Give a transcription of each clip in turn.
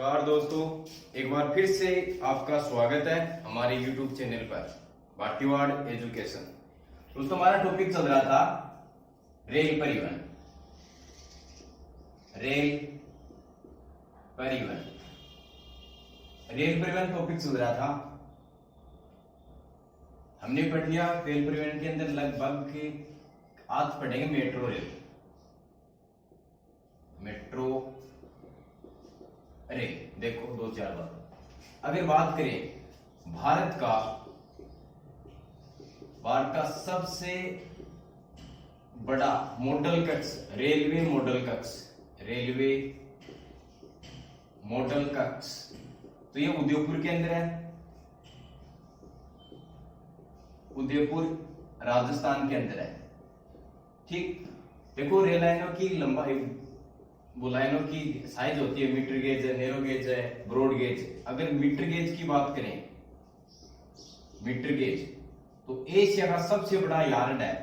नमस्कार दोस्तों, एक बार फिर से आपका स्वागत है हमारे YouTube चैनल पर भाटीवाड़ एजुकेशन। दोस्तों, हमारा टॉपिक चल रहा था रेल परिवहन। रेल परिवहन टॉपिक चल रहा था। हमने पढ़ लिया रेल परिवहन के अंदर लगभग आज पढ़ेंगे मेट्रो रेल। देखो दो चार बात। अगर बात करें भारत का सबसे बड़ा मॉडल कक्ष रेलवे मॉडल कक्ष तो ये उदयपुर के अंदर है। उदयपुर राजस्थान के अंदर है। ठीक, देखो रेल लाइनों की लंबाई, वो लाइनों की साइज होती है, मीटर गेज है, नैरो गेज है, ब्रॉड गेज। अगर मीटर गेज की बात करें, मीटर गेज तो एशिया का सबसे बड़ा यार्ड है।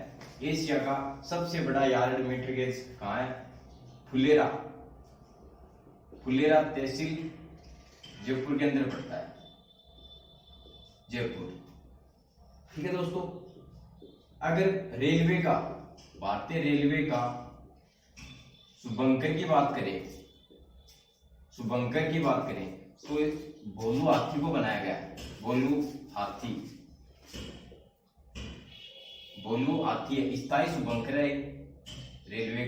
एशिया का सबसे बड़ा यार्ड मीटर गेज कहां है? फुलेरा तहसील जयपुर के अंदर पड़ता है। जयपुर। ठीक है दोस्तों, अगर भारतीय रेलवे का शुभंकर की बात करें तो भोलू हाथी को बनाया गया है। भोलू हाथी है, स्थायी शुभंकर है रेलवे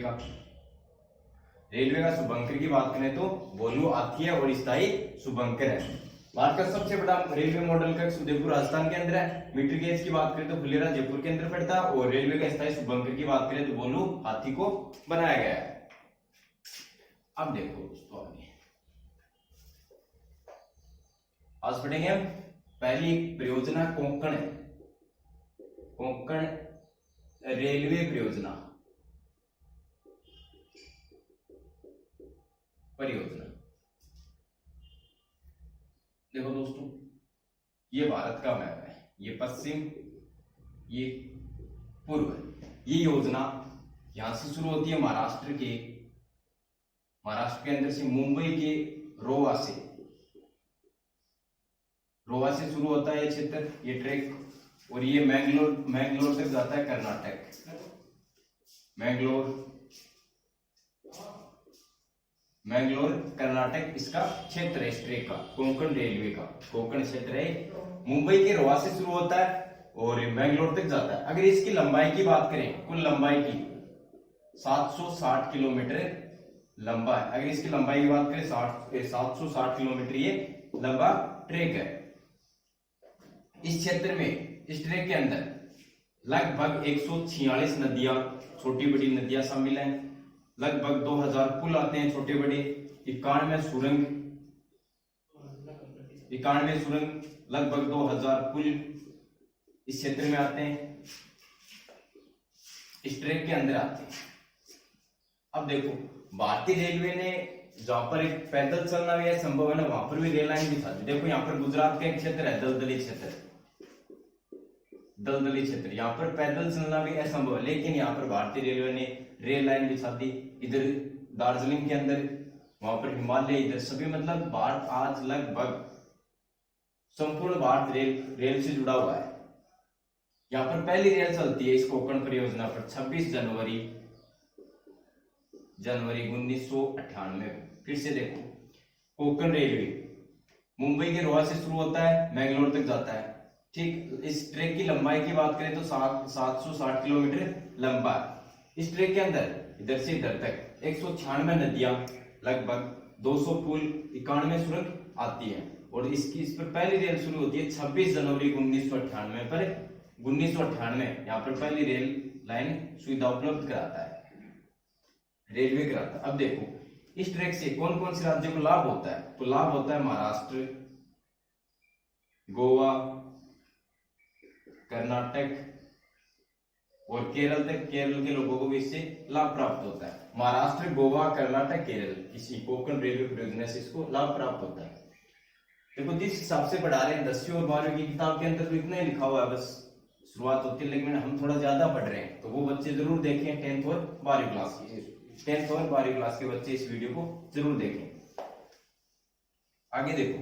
का शुभंकर की बात करें तो भोलू हाथी है और स्थायी शुभंकर है। भारत का सबसे बड़ा रेलवे मॉडल का उदयपुर राजस्थान के अंदर है। मीटर गेज की बात करें तो फुलेरा जयपुर के अंदर पड़ता है और रेलवे का स्थायी शुभंकर की बात करें तो भोलू हाथी को बनाया गया है। अब देखो दोस्तों, आज पढ़ेंगे हम पहली परियोजना कोंकण रेलवे परियोजना। देखो दोस्तों, ये भारत का मैप है, ये पश्चिम, ये पूर्व। ये योजना यहां से शुरू होती है महाराष्ट्र के अंदर से, मुंबई के रोवा से शुरू होता है ये क्षेत्र, ये ट्रैक, और ये मैंगलोर तक जाता है कर्नाटक। मैंगलोर कर्नाटक इसका क्षेत्र है। इस ट्रैक का कोंकण रेलवे का कोंकण क्षेत्र है। मुंबई के रोवा से शुरू होता है और मैंगलोर तक जाता है। अगर इसकी लंबाई की बात करें, कुल लंबाई की 760 किलोमीटर लंबा है। अगर इसकी लंबाई की बात करें 760 किलोमीटर ये लंबा ट्रैक है। इस क्षेत्र में, इस ट्रैक के अंदर लगभग 146 नदियां, छोटी बड़ी नदियां शामिल हैं। लगभग 2000 पुल आते हैं छोटे बड़े, 91 सुरंग, लगभग 2000 पुल इस क्षेत्र में आते हैं, इस ट्रैक के अंदर आते हैं। अब देखो, भारतीय रेलवे ने जहां पर एक पैदल चलना भी संभव है ना, वहां पर भी रेल लाइन बिछा दी। देखो यहाँ पर गुजरात का एक क्षेत्र है, दलदली क्षेत्र, यहाँ पर पैदल चलना भी असंभव है, लेकिन यहाँ पर भारतीय रेलवे ने रेल लाइन बिछा दी। इधर दार्जिलिंग के अंदर, वहां पर हिमालय, इधर सभी, मतलब भारत आज लगभग संपूर्ण भारत रेल से जुड़ा हुआ है। यहाँ पर पहली रेल चलती है इस कोंकण परियोजना पर 26 जनवरी 1998। फिर से देखो, कोंकण रेलवे मुंबई के रोहा से शुरू होता है, मैंगलोर तक जाता है। ठीक, इस ट्रैक की लंबाई की बात करें तो 760 किलोमीटर लंबा है। इस ट्रैक के अंदर इधर से इधर तक 196 नदियां, लगभग 200 पुल, 91 सुरंग आती है। और इस पर पहली रेल शुरू होती है 26 जनवरी 1998 पर। 1998 यहाँ पर पहली रेल लाइन सुविधा उपलब्ध कराता है, रेलवे कराता है। अब देखो, इस ट्रैक से कौन कौन से राज्यों को लाभ होता है? तो लाभ होता है महाराष्ट्र, गोवा, कर्नाटक और केरल तक। केरल के लोगों को भी इससे लाभ प्राप्त होता है। महाराष्ट्र, गोवा, कर्नाटक, केरल, इसी कोंकण रेलवे परियोजना से इसको लाभ प्राप्त होता है। देखो, जिस हिसाब से पढ़ा रहे हैं 10वीं और 12वीं की किताब के अंदर तो इतना ही लिखा हुआ है, बस शुरुआत होती है, लेकिन हम थोड़ा ज्यादा पढ़ रहे हैं, तो वो बच्चे जरूर देखें 10th और 12वीं क्लास के बच्चे इस वीडियो को जरूर देखें। आगे देखो,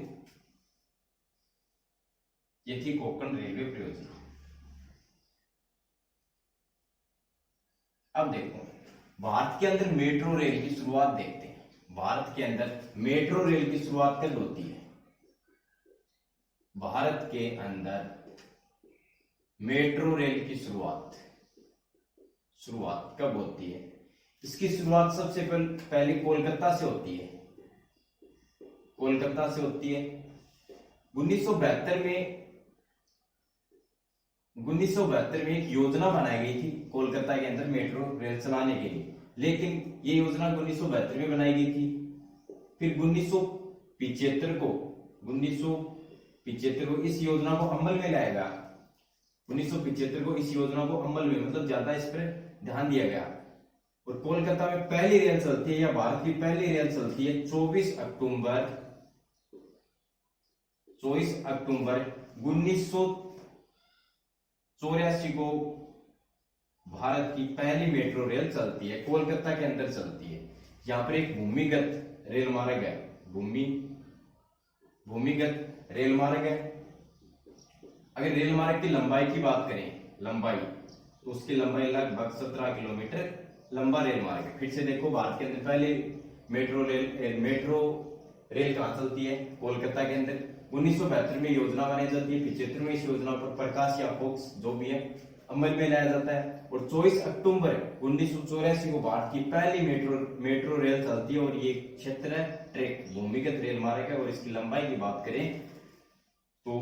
ये थी कोंकण रेलवे परियोजना। अब देखो भारत के अंदर मेट्रो रेल की शुरुआत देखते हैं। भारत के अंदर मेट्रो रेल की शुरुआत कब होती है? भारत के अंदर मेट्रो रेल की शुरुआत कब होती है? इसकी शुरुआत सबसे पहले कोलकाता से होती है। कोलकाता से होती है। 1972 में एक योजना बनाई गई थी कोलकाता के अंदर मेट्रो रेल चलाने के लिए, लेकिन ये योजना 1972 में बनाई गई थी। फिर 1975 को इस योजना को अमल में लाया गया। 1975 को इस योजना को अमल में, मतलब ज्यादा इस पर ध्यान दिया गया। और कोलकाता में पहली रेल चलती है, या भारत की पहली रेल चलती है 24 अक्टूबर 1984 को भारत की पहली मेट्रो रेल चलती है, कोलकाता के अंदर चलती है। यहाँ पर एक भूमिगत रेल मार्ग है, भूमिगत रेल मार्ग है। अगर रेल मार्ग की लंबाई की बात करें, तो उसकी लंबाई लगभग 17 किलोमीटर लंबा रेल मार्ग है। फिर से देखो, भारत के अंदर पहले मेट्रो रेल कहाँ चलती है? कोलकाता के अंदर। 1972 में योजना बनाई जाती है, 75 में इस योजना पर प्रकाश या फोक्स जो भी है अमल में लाया जाता है, और 24 अक्टूबर 1984 को भारत की पहली मेट्रो रेल चलती है। और ये क्षेत्र है ट्रैक, भूमिगत रेल मार्ग है, और इसकी लंबाई की बात करें तो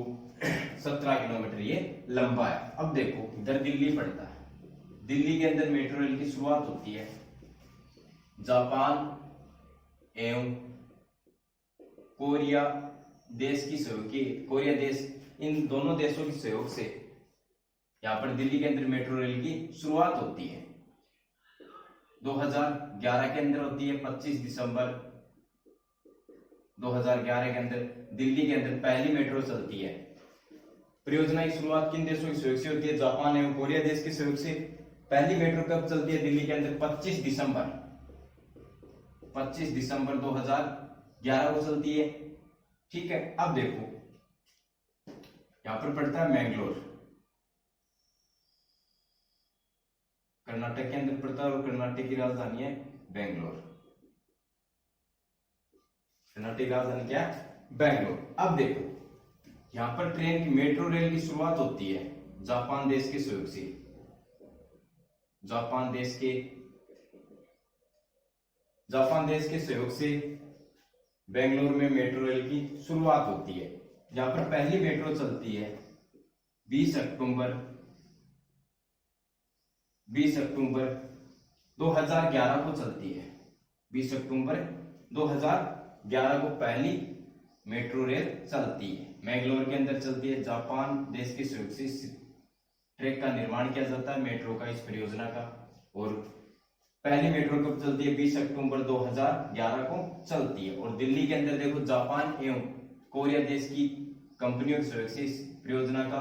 17 किलोमीटर ये लंबा है। अब देखो, इधर दिल्ली पड़ता है। दिल्ली के अंदर मेट्रो रेल की शुरुआत होती है जापान एवं कोरिया देश की सहयोग की, कोरिया देश, इन दोनों देशों के सहयोग से यहाँ पर दिल्ली के अंदर मेट्रो रेल की शुरुआत होती है। 2011 के अंदर होती है। 25 दिसंबर 2011 के अंदर दिल्ली के अंदर पहली मेट्रो चलती है। परियोजना की शुरुआत किन देशों के सहयोग से होती है? जापान एवं कोरिया देश के सहयोग से। पहली मेट्रो कब चलती है दिल्ली के अंदर? 25 दिसंबर 2011 को चलती है। ठीक है। अब देखो, यहां पर पड़ता है मैंगलोर, कर्नाटक के अंदर पड़ता है, और कर्नाटक की राजधानी है बेंगलोर। कर्नाटक की राजधानी क्या है? बेंगलोर। अब देखो, यहां पर ट्रेन की मेट्रो रेल की शुरुआत होती है जापान देश के सहयोग से। जापान देश के सहयोग से बेंगलोर में मेट्रो रेल की शुरुआत होती है। जहां पर पहली मेट्रो चलती है 20 अक्टूबर 2011 को चलती है। 20 अक्टूबर 2011 को पहली मेट्रो रेल चलती है, मैंगलोर के अंदर चलती है। जापान देश के सहयोग से ट्रैक का निर्माण किया जाता है मेट्रो का, इस परियोजना का। और पहली मेट्रो कब चलती है? 20 अक्टूबर 2011 को चलती है। और दिल्ली के अंदर देखो, जापान एवं कोरिया देश की कंपनियों के सहयोग से इस परियोजना का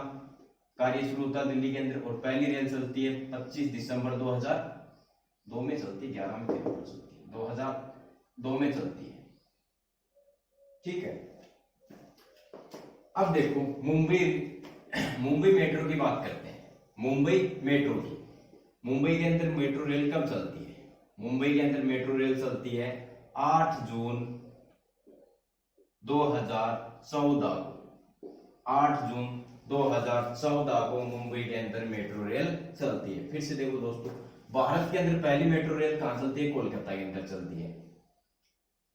कार्य शुरू होता है दिल्ली के अंदर। और पहली रेल चलती है 25 दिसंबर 2002 में चलती है, 11 में चलती है, 2002 में चलती है। ठीक है। अब देखो, मुंबई मेट्रो की बात करते हैं। मुंबई के अंदर मेट्रो रेल कब चलती है? मुंबई के अंदर मेट्रो रेल चलती है 8 जून 2014 को। 8 जून 2014 को मुंबई के अंदर मेट्रो रेल चलती है। फिर से देखो दोस्तों, भारत के अंदर पहली मेट्रो रेल कहां चलती है? कोलकाता के अंदर चलती है।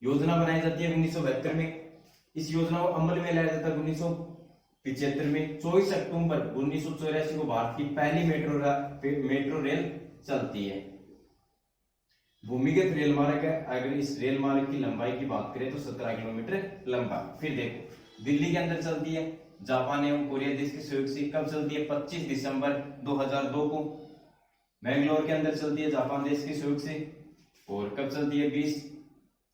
योजना बनाई जाती है 1972 में। इस योजना को अमल में लाया जाता है 1975 में। 24 अक्टूबर 1984 को भारत की पहली मेट्रो रेल चलती है। भूमिगत रेल मार्ग है। अगर इस रेल मार्ग की लंबाई की बात करें तो 17 किलोमीटर लंबा। फिर देखो, दिल्ली के अंदर चलती है जापान एवं कोरिया देश के सहयोग से। कब चलती है? 25 दिसंबर 2002 को। मैंगलोर के अंदर चलती है जापान देश के सहयोग से। और कब चलती है? 20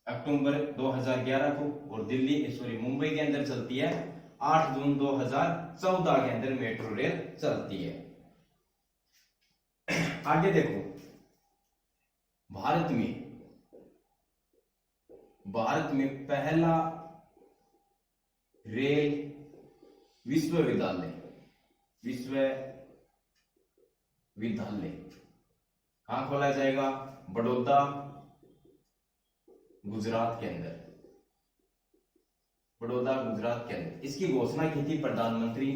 अक्टूबर 2011 को। और मुंबई के अंदर चलती है 8 जून 2014 के अंदर मेट्रो रेल चलती है। आगे देखो, भारत में पहला रेल विश्वविद्यालय, विश्वविद्यालय कहाँ खोला जाएगा? बड़ौदा गुजरात के अंदर, बड़ौदा गुजरात के अंदर। इसकी घोषणा की थी प्रधानमंत्री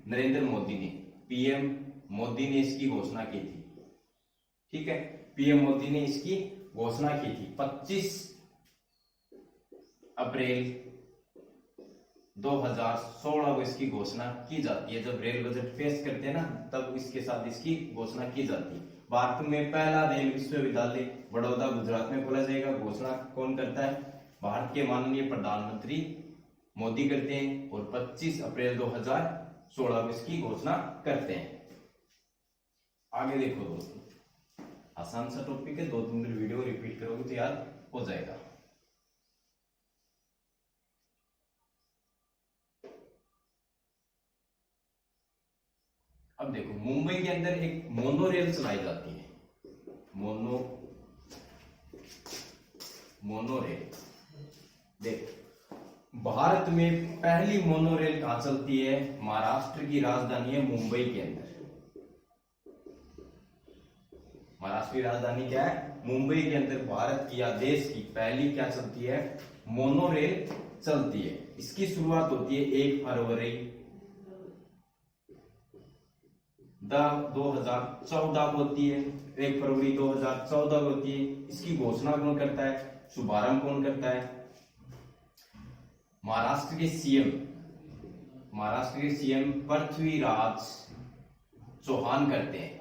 नरेंद्र मोदी ने, पीएम मोदी ने इसकी घोषणा की थी। ठीक है, पीएम मोदी ने इसकी घोषणा की थी। 25 अप्रैल 2016 को इसकी घोषणा की जाती है। जब रेल बजट पेश करते हैं ना, तब इसके साथ इसकी घोषणा की जाती है। भारत में पहला रेल विश्वविद्यालय बड़ौदा गुजरात में खोला जाएगा। घोषणा कौन करता है? भारत के माननीय प्रधानमंत्री मोदी करते हैं, और 25 अप्रैल 2016 को इसकी घोषणा करते हैं। आगे देखो दोस्तों, आसान सा टॉपिक है, 2-3 बार वीडियो रिपीट करोगे तो याद हो जाएगा। अब देखो, मुंबई के अंदर एक मोनो रेल चलाई जाती है, मोनो रेल। देखो, भारत में पहली मोनो रेल कहां चलती है? महाराष्ट्र की राजधानी है मुंबई के अंदर। महाराष्ट्र की राजधानी क्या है? मुंबई के अंदर भारत की या देश की पहली क्या चलती है? मोनो रेल चलती है। इसकी शुरुआत होती है 1 फरवरी 2014 को होती है। 1 फरवरी 2014 को होती है। इसकी घोषणा कौन करता है? शुभारंभ कौन करता है? महाराष्ट्र के सीएम पृथ्वीराज चौहान करते हैं।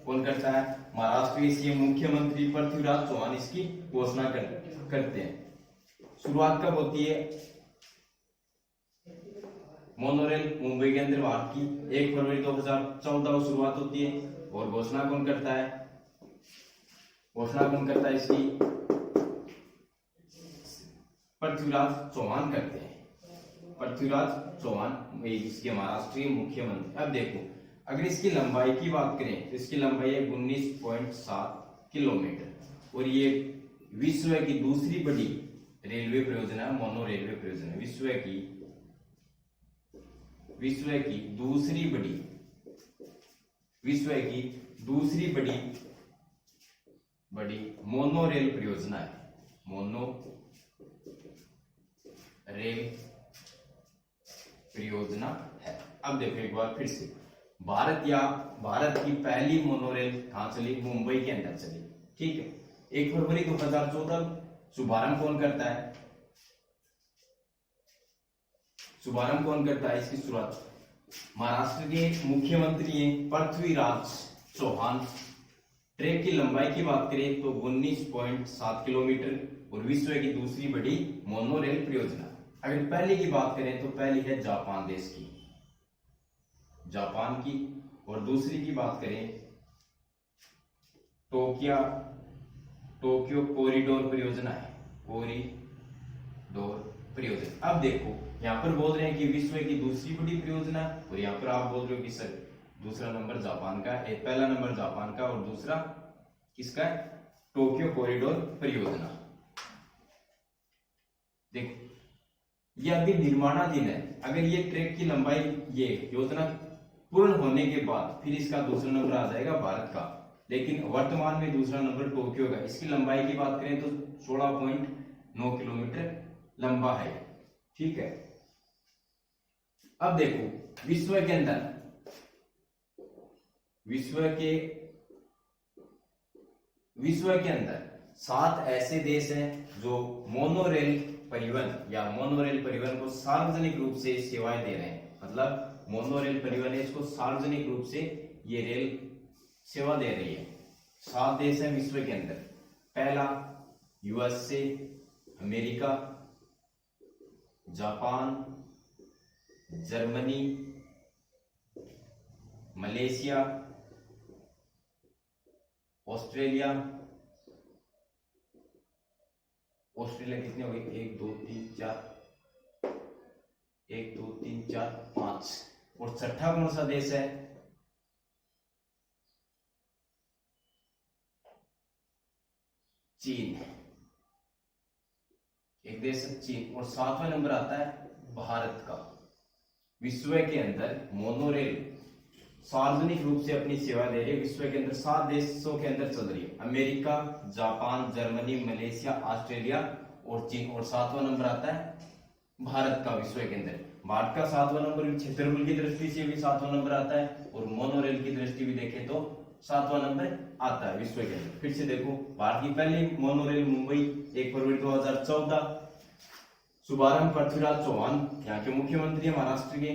कौन करता है? महाराष्ट्र के सीएम मुख्यमंत्री पृथ्वीराज चौहान इसकी घोषणा करते हैं। शुरुआत कब होती है? मोनोरेल मुंबई के अंदर भारत की 1 फरवरी 2014 को शुरुआत होती है। और घोषणा कौन करता है? इसकी पृथ्वीराज चौहान करते हैं। पृथ्वीराज चौहान इसके महाराष्ट्रीय मुख्यमंत्री। अब देखो, अगर इसकी लंबाई की बात करें तो इसकी लंबाई है 19.7 किलोमीटर, और ये विश्व की दूसरी बड़ी रेलवे परियोजना है, मोनो रेलवे परियोजना। विश्व की दूसरी बड़ी मोनो रेल परियोजना है, मोनो रेल परियोजना है। अब देखो एक बार फिर से, भारत की पहली मोनोरेल कहां चली? मुंबई के अंदर चली। ठीक है, 1 फरवरी 2014 शुभारंभ कौन करता है? इसकी शुरुआत महाराष्ट्र के मुख्यमंत्री हैं पृथ्वीराज चौहान। ट्रैक की लंबाई की बात करें तो 19.7 किलोमीटर, और विश्व की दूसरी बड़ी मोनो रेल परियोजना। अगर पहली की बात करें तो पहली है जापान देश की, और दूसरी की बात करें टोक्यो कॉरिडोर परियोजना है, अब देखो, यहां पर बोल रहे हैं कि विश्व की दूसरी बड़ी परियोजना, और यहां पर आप बोल रहे हो कि सर दूसरा नंबर जापान का है, पहला नंबर जापान का और दूसरा किसका है? टोक्यो कॉरिडोर परियोजना। देखो, ये अभी निर्माणाधीन है। अगर ये ट्रैक की लंबाई, ये योजना पूर्ण होने के बाद फिर इसका दूसरा नंबर आ जाएगा भारत का, लेकिन वर्तमान में दूसरा नंबर टोक्यो का। इसकी लंबाई की बात करें तो 16.9 किलोमीटर लंबा है। ठीक है, अब देखो, विश्व के अंदर 7 ऐसे देश हैं जो मोनोरेल परिवहन को सार्वजनिक रूप से सेवाएं दे रहे हैं। मतलब मोनोरेल परिवहन है, इसको सार्वजनिक रूप से ये रेल सेवा दे रही है। 7 देश हैं विश्व के अंदर। पहला USA, America, Japan, Germany, Malaysia, Australia कितने हो गए? 1 2 3 4 5। और छठा कौन सा देश है? चीन। एक देश है चीन। और 7वां नंबर आता है भारत का विश्व के अंदर मोनोरेल सार्वजनिक रूप से अपनी सेवा दे रही है। विश्व के अंदर 7 देशों के अंदर चल रही है, America, Japan, Germany, Malaysia, Australia और चीन। और 7वां नंबर आता है भारत का विश्व के अंदर। भारत का 7वां नंबर क्षेत्रफल की दृष्टि से भी 7वां नंबर आता है और मोनोरेल की दृष्टि भी देखें तो 7वां नंबर आता है विश्व के अंदर। फिर से देखो, भारत की पहली मोनोरेल मुंबई 1 फरवरी 2014, शुभारंभ पृथ्वीराज चौहान यहाँ के मुख्यमंत्री महाराष्ट्र के।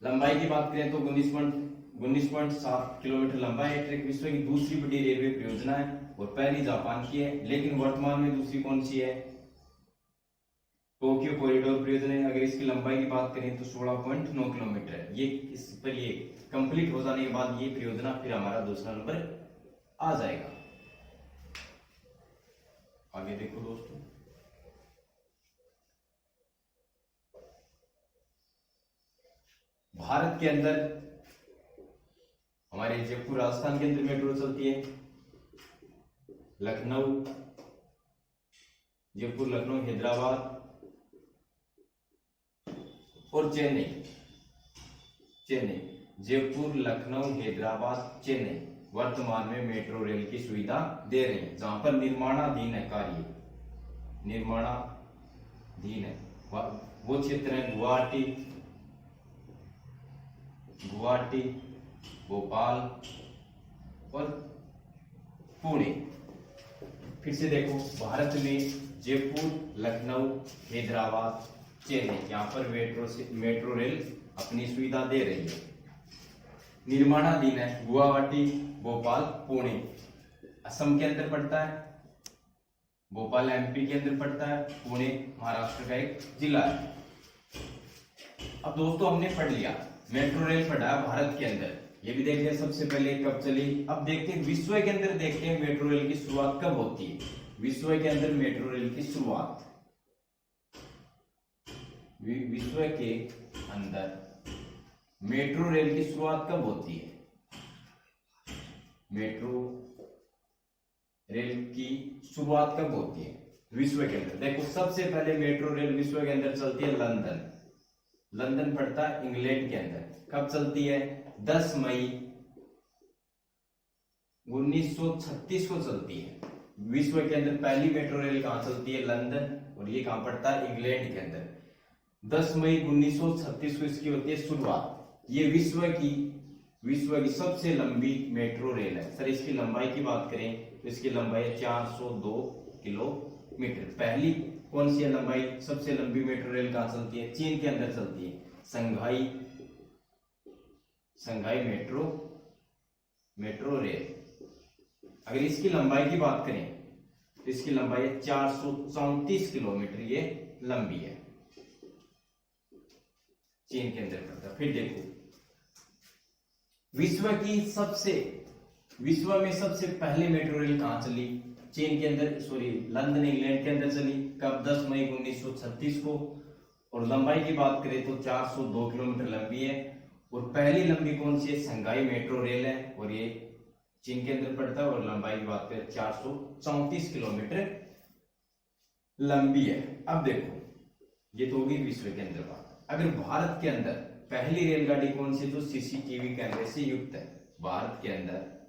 लंबाई की बात करें तो 19.7 किलोमीटर लंबा है ट्रैक। विश्व की दूसरी बड़ी रेलवे परियोजना है और पहली जापान की है, लेकिन वर्तमान में दूसरी कौन सी है? टोक्यो कॉरिडोर परियोजना है। अगर इसकी लंबाई की बात करें तो 16.9 किलोमीटर है। ये इस पर ये कंप्लीट हो जाने के बाद ये परियोजना फिर हमारा दूसरा नंबर आ जाएगा। आगे देखो दोस्तों, भारत के अंदर हमारे जयपुर राजस्थान के अंदर मेट्रो चलती है। लखनऊ, जयपुर, लखनऊ, हैदराबाद और चेन्नई। जयपुर, लखनऊ, हैदराबाद, चेन्नई वर्तमान में मेट्रो रेल की सुविधा दे रहे हैं, जहां पर निर्माणाधीन है कार्य, निर्माणाधीन है। वो क्षेत्र है गुवाहाटी, भोपाल और पुणे। फिर से देखो, भारत में जयपुर, लखनऊ, हैदराबाद, चेन्नई यहाँ पर मेट्रो रेल अपनी सुविधा दे रही है। निर्माणाधीन है गुवाहाटी, भोपाल, पुणे असम के अंदर पड़ता है, भोपाल एमपी के अंदर पड़ता है, पुणे महाराष्ट्र का एक जिला है। अब दोस्तों हमने पढ़ लिया मेट्रो रेल पढ़ा है भारत के अंदर, ये भी देख लिया सबसे पहले कब चली। अब देखते हैं विश्व के अंदर, देखते हैं मेट्रो रेल की शुरुआत कब होती है। विश्व के अंदर मेट्रो रेल की शुरुआत, विश्व के अंदर मेट्रो रेल की शुरुआत कब होती है? मेट्रो रेल की शुरुआत कब होती है विश्व के अंदर? देखो, सबसे पहले मेट्रो रेल विश्व के अंदर चलती है लंदन पड़ता है इंग्लैंड के अंदर। कब चलती है? 10 मई 1936 को चलती है। विश्व के अंदर पहली मेट्रो रेल कहां चलती है? लंदन, और ये कहां पड़ता है? इंग्लैंड के अंदर। 10 मई 1936 को इसकी होती है शुरुआत। ये विश्व की सबसे लंबी मेट्रो रेल है। सर इसकी लंबाई की बात करें तो इसकी लंबाई है 402 किलोमीटर। पहली कौन सी है लंबाई? सबसे लंबी मेट्रो रेल कहां चलती है? चीन के अंदर चलती है, संघाई मेट्रो रेल। अगर इसकी लंबाई की बात करें तो इसकी लंबाई है 434 किलोमीटर, ये लंबी है, चीन के अंदर पड़ता है। फिर देखो, विश्व में सबसे पहले मेट्रो रेल कहां चली? चीन के अंदर, लंदन इंग्लैंड के अंदर चली। कब? 10 मई 1936 को। और लंबाई की बात करें तो 402 किलोमीटर लंबी है। और पहली लंबी कौन सी है? संघाई मेट्रो रेल है, और ये चीन के अंदर पड़ता है। और लंबाई की बात करें 434 किलोमीटर लंबी है। अब देखो, ये तो होगी विश्व के अंदर बात। अगर भारत के अंदर पहली रेलगाड़ी कौन सी? जो सीसीटीवी कैमरे से युक्त है। भारत के अंदर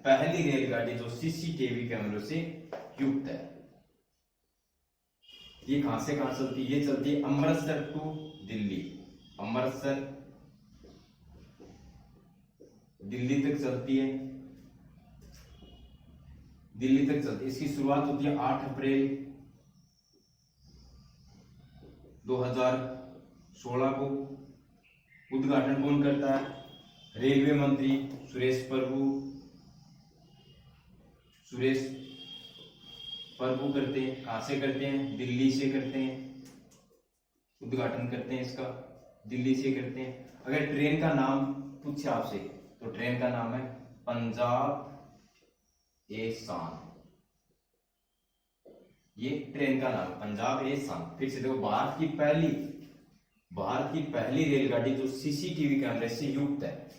पहली रेलगाड़ी जो सीसीटीवी कैमरों से युक्त है, ये कहां से कहां चलती है? ये चलती है अमृतसर टू दिल्ली, अमृतसर दिल्ली तक चलती है, इसकी शुरुआत होती है 8 अप्रैल 2016 को। उद्घाटन कौन करता है? रेलवे मंत्री सुरेश प्रभु करते हैं। कहां से करते हैं? दिल्ली से करते हैं। उद्घाटन करते हैं इसका, दिल्ली से करते हैं। अगर ट्रेन का नाम पूछे आपसे तो ट्रेन का नाम है पंजाब एहसान, ये ट्रेन का नाम पंजाब एहसान। फिर से देखो, भारत की पहली रेलगाड़ी जो सीसीटीवी कैमरे से युक्त है,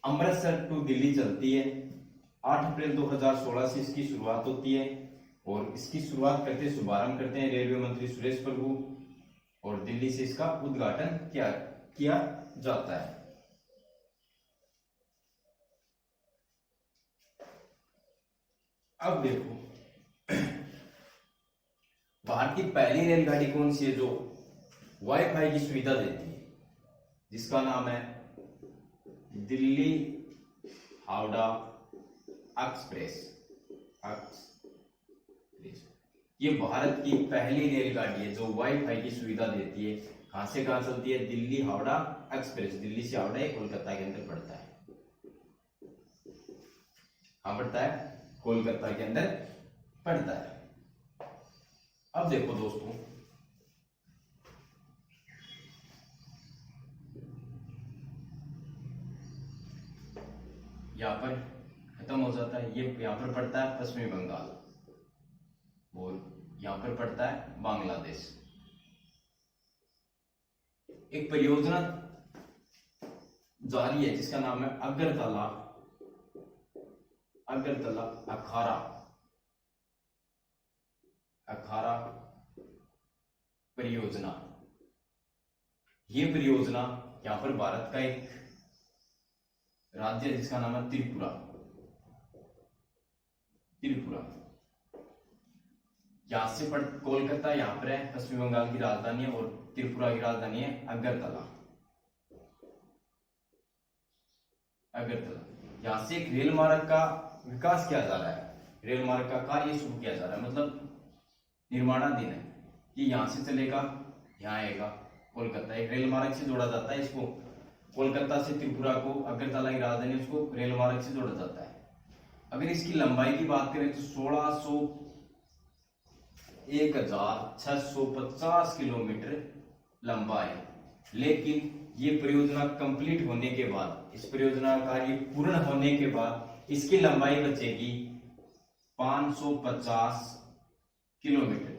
अमृतसर टू दिल्ली चलती है 8 अप्रैल 2016 से इसकी शुरुआत होती है और इसकी शुरुआत करते शुभारंभ करते हैं रेलवे मंत्री सुरेश प्रभु और दिल्ली से इसका उद्घाटन किया जाता है। अब देखो भारत की पहली रेलगाड़ी कौन सी है जो वाईफाई की सुविधा देती है, जिसका नाम है दिल्ली हावड़ा एक्सप्रेस। ये भारत की पहली रेलगाड़ी है जो वाईफाई की सुविधा देती है। कहां से कहां चलती है? दिल्ली हावड़ा एक्सप्रेस। दिल्ली से हावड़ा ये कोलकाता के अंदर पड़ता है। कहां पड़ता है? कोलकाता के अंदर पड़ता है। अब देखो दोस्तों, यहां पर खत्म हो जाता है। ये यहां पर पड़ता है पश्चिमी बंगाल और यहां पर पड़ता है बांग्लादेश। एक परियोजना जारी है जिसका नाम है अगरतला अखाड़ा परियोजना। ये परियोजना यहां पर भारत का एक राज्य है जिसका नाम है त्रिपुरा। यहां से कोलकाता यहां पर है, पश्चिम बंगाल की राजधानी है, और त्रिपुरा की राजधानी है अगरतला। यहां से एक रेल मार्ग का विकास किया जा रहा है। रेल मार्ग का कार्य शुरू किया जा रहा है, मतलब निर्माणाधीन है। ये यहां से चलेगा, यहाँ आएगा कोलकाता। एक रेल मार्ग से जोड़ा जाता है इसको। कोलकाता से त्रिपुरा को, अगरतला की राजधानी, उसको रेल मार्ग से जोड़ा जाता है। अगर इसकी लंबाई की बात करें तो 1650 किलोमीटर लंबा है। लेकिन ये परियोजना कंप्लीट होने के बाद, इस परियोजना का कार्य पूर्ण होने के बाद इसकी लंबाई बचेगी 550 किलोमीटर।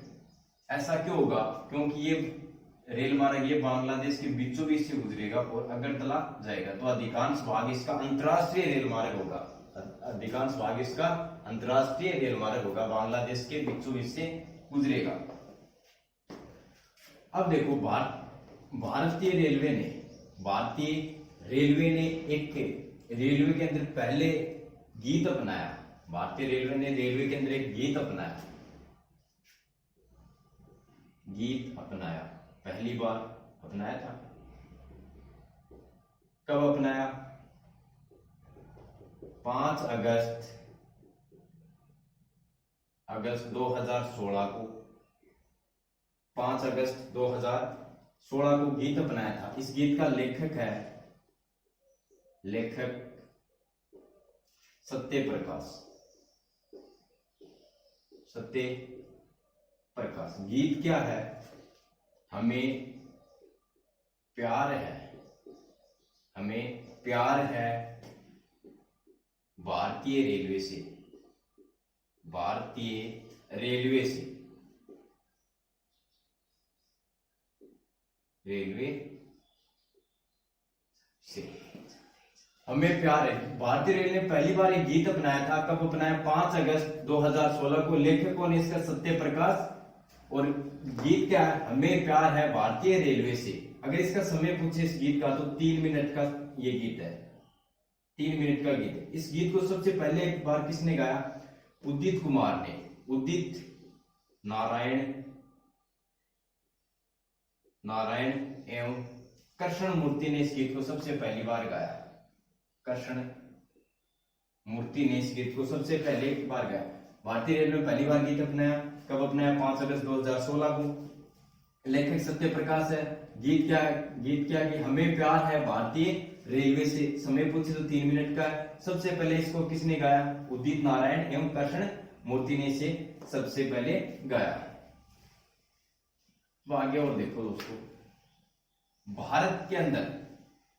ऐसा क्यों होगा? क्योंकि ये रेल मार्ग ये बांग्लादेश के बीचों बीच से गुजरेगा और अगरतला जाएगा, तो अधिकांश भाग इसका अंतरराष्ट्रीय रेल मार्ग होगा। बांग्लादेश के बीचों बीच से गुजरेगा। अब देखो भारतीय रेलवे ने एक रेलवे के अंदर पहले गीत अपनाया। भारतीय रेलवे ने रेलवे के अंदर एक गीत अपनाया, पहली बार अपनाया था। कब अपनाया? 5 अगस्त 2016 को। 5 अगस्त 2016 को गीत अपनाया था। इस गीत का लेखक सत्य प्रकाश। गीत क्या है? हमें प्यार है भारतीय रेलवे से। हमें प्यार है। भारतीय रेलवे ने पहली बार एक गीत अपनाया था। कब अपनाया? 5 अगस्त 2016 को। लेखक कौन है इसका? सत्य प्रकाश। और गीत क्या है? हमें प्यार है भारतीय रेलवे से। अगर इसका समय पूछे इस गीत का, तो 3 मिनट का ये गीत है। 3 मिनट का गीत है। इस गीत को सबसे पहले एक बार किसने गाया? उदित नारायण एवं कृष्ण मूर्ति ने इस गीत को सबसे पहली बार गाया। भारतीय रेलवे ने पहली बार गीत अपनाया। कब अपनाया? 5 अगस्त 2016 को। लेखक सत्य प्रकाश है। गीत क्या है कि हमें प्यार है भारतीय रेलवे से। समय पूछे तो 3 मिनट का है। सबसे पहले इसको किसने गाया? उदित नारायण एवं कृष्ण मूर्ति ने इसे सबसे पहले गाया। तो आगे और देखो दोस्तों, भारत के अंदर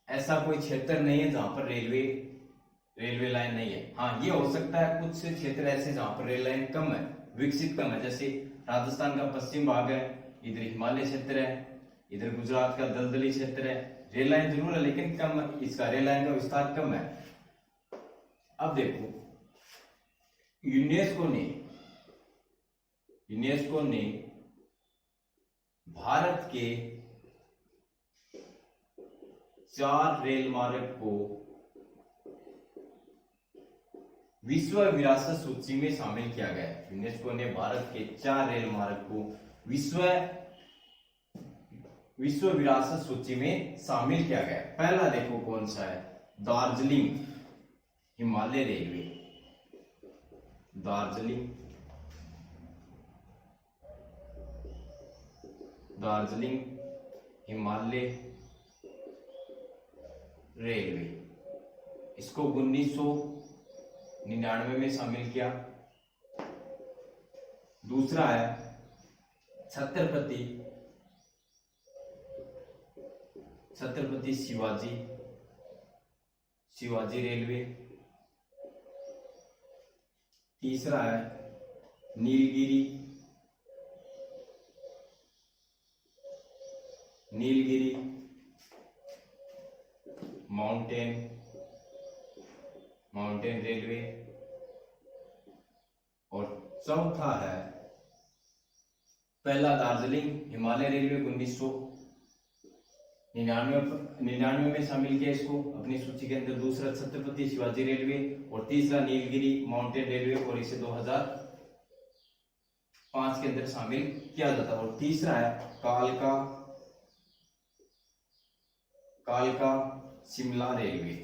ऐसा कोई क्षेत्र नहीं है जहां पर रेलवे लाइन नहीं है। हाँ, ये हो सकता है कुछ क्षेत्र ऐसे जहां पर रेल लाइन कम है, विकसित कम है। जैसे राजस्थान का पश्चिम भाग है, इधर हिमालय क्षेत्र है, इधर गुजरात का दलदली क्षेत्र है। रेल लाइन जरूर है लेकिन कम, इसका रेल लाइन का विस्तार कम है। अब देखो यूनेस्को ने भारत के 4 रेल मार्ग को विश्व विरासत सूची में शामिल किया गया है। यूनेस्को ने भारत के 4 रेल मार्ग को विश्व विरासत सूची में शामिल किया गया है। पहला देखो कौन सा है, दार्जिलिंग हिमालय रेलवे। दार्जिलिंग हिमालय रेलवे, इसको 1999 में शामिल किया। दूसरा है छत्रपति शिवाजी रेलवे। तीसरा है नीलगिरी माउंटेन रेलवे। और चौथा है, पहला दार्जिलिंग हिमालय रेलवे 1999 में शामिल किया इसको अपनी सूची के अंदर। दूसरा छत्रपति शिवाजी रेलवे और तीसरा नीलगिरी माउंटेन रेलवे, और इसे 2005 के अंदर शामिल किया जाता है। और तीसरा है कालका शिमला रेलवे,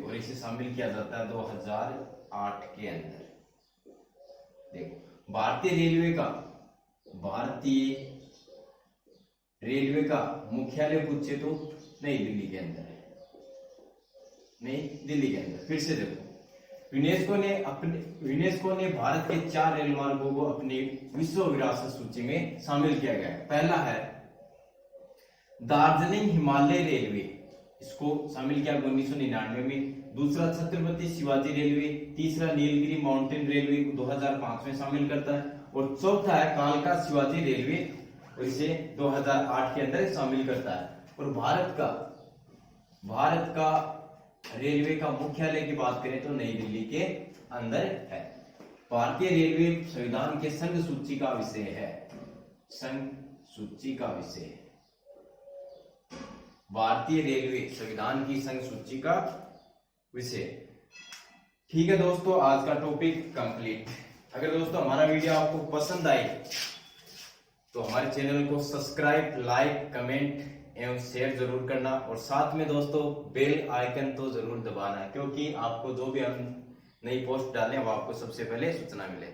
और इसे शामिल किया जाता है 2008 के अंदर। देखो भारतीय रेलवे का मुख्यालय पूछे तो नई दिल्ली के अंदर है। फिर से देखो, यूनेस्को ने भारत के 4 रेल मार्गों को अपनी विश्व विरासत सूची में शामिल किया गया है। पहला है दार्जिलिंग हिमालय रेलवे, इसको शामिल किया 1999 में। दूसरा छत्रपति शिवाजी रेलवे, तीसरा नीलगिरी माउंटेन रेलवे को 2005 में शामिल करता है, और चौथा है कालका शिवाजी रेलवे, और इसे 2008 के अंदर शामिल करता है। और भारत का रेलवे का मुख्यालय की बात करें तो नई दिल्ली के अंदर है। भारतीय रेलवे संविधान के संघ सूची का विषय है। भारतीय रेलवे संविधान की संघ सूची का विषय। ठीक है दोस्तों, आज का टॉपिक कंप्लीट। अगर दोस्तों हमारा वीडियो आपको पसंद आई तो हमारे चैनल को सब्सक्राइब, लाइक, कमेंट एवं शेयर जरूर करना, और साथ में दोस्तों बेल आइकन तो जरूर दबाना, क्योंकि आपको जो भी हम नई पोस्ट डालें वो आपको सबसे पहले सूचना मिले।